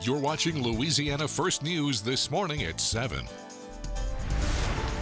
You're watching Louisiana First News this morning at 7.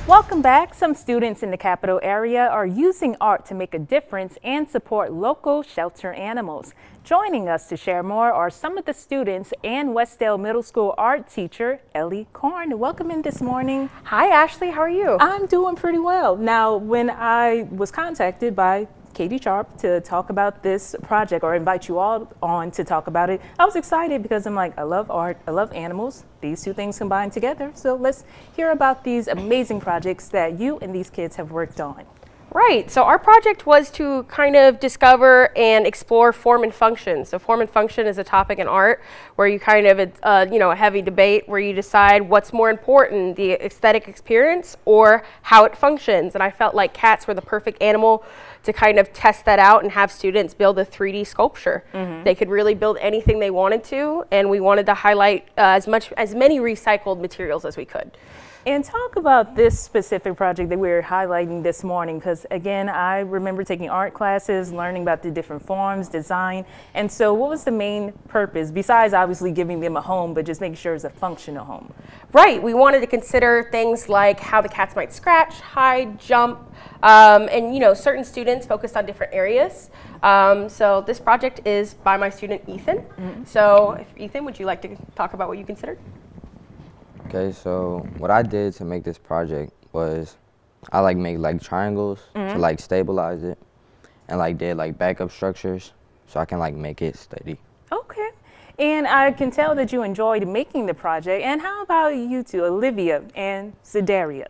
Welcome back. Some students in the capital area are using art to make a difference and support local shelter animals. Joining us to share more are some of the students and Westdale Middle School art teacher, Elisheva Korn. Welcome in this morning. Hi, Ashley. How are you? I'm doing pretty well. Now, when I was contacted by Katie Sharp to talk about this project or invite you all on to talk about it, I was excited because I'm like, I love art, I love animals. These two things combined together. So let's hear about these amazing projects that you and these kids have worked on. Right. So our project was to kind of discover and explore form and function. So form and function is a topic in art where you kind of, a heavy debate where you decide what's more important, the aesthetic experience or how it functions. And I felt like cats were the perfect animal to kind of test that out and have students build a 3D sculpture. They could really build anything they wanted to, and we wanted to highlight as many recycled materials as we could. And talk about this specific project that we're highlighting this morning, because again, I remember taking art classes, learning about the different forms, design. And so what was the main purpose, besides obviously giving them a home, but just making sure it's a functional home? Right, we wanted to consider things like how the cats might scratch, hide, jump, and certain students focused on different areas. So this project is by my student, Ethan. So Ethan, would you like to talk about what you considered? Okay, so what I did to make this project was I make triangles to stabilize it, and did backup structures so I can make it steady. Okay. And I can tell that you enjoyed making the project. And how about you two, Alivya and ZaDariah?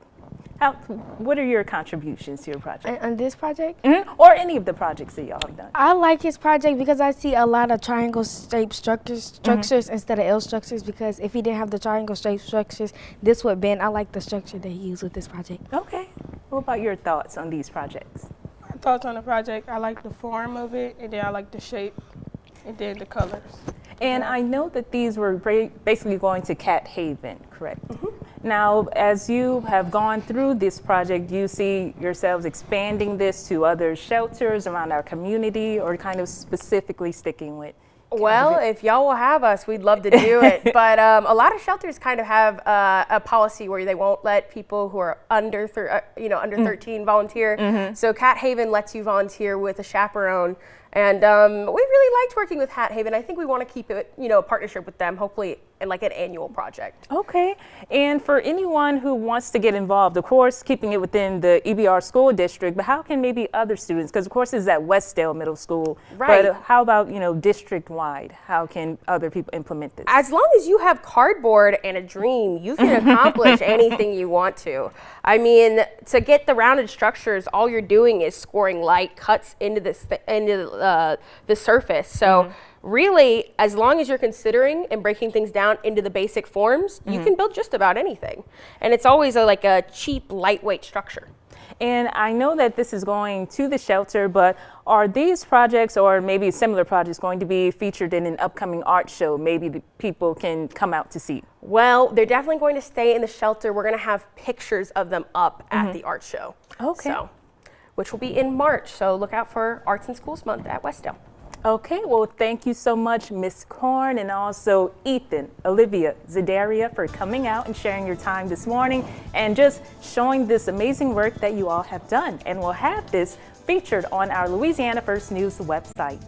What are your contributions to your project? On this project? Or any of the projects that y'all have done? I like his project because I see a lot of triangle-shaped structures instead of L structures, because if he didn't have the triangle-shaped structures, this would bend. I like the structure that he used with this project. Okay. What about your thoughts on these projects? My thoughts on the project, I like the form of it, and then I like the shape, and then the colors. And I know that these were basically going to Cat Haven, correct? Now, as you have gone through this project, do you see yourselves expanding this to other shelters around our community, or kind of specifically sticking with? Well, if y'all will have us, we'd love to do it. But a lot of shelters kind of have a policy where they won't let people who are under 13 volunteer. So Cat Haven lets you volunteer with a chaperone. And we really liked working with Cat Haven. I think we want to keep it, a partnership with them, hopefully in an annual project. Okay. And for anyone who wants to get involved, of course, keeping it within the EBR school district, but how can maybe other students, because of course it's at Westdale Middle School, right? But how about, district-wide? How can other people implement this? As long as you have cardboard and a dream, you can accomplish anything you want to. I mean, to get the rounded structures, all you're doing is scoring light cuts into the surface. So really, as long as you're considering and breaking things down into the basic forms, you can build just about anything. And it's always a cheap, lightweight structure. And I know that this is going to the shelter, but are these projects or maybe similar projects going to be featured in an upcoming art show? Maybe the people can come out to see. Well, they're definitely going to stay in the shelter. We're going to have pictures of them up at the art show. Okay. So, which will be in March. So look out for Arts and Schools Month at Westdale. Okay, well, thank you so much, Ms. Korn, and also Ethan, Alivya, ZaDariah, for coming out and sharing your time this morning and just showing this amazing work that you all have done. And we'll have this featured on our Louisiana First News website.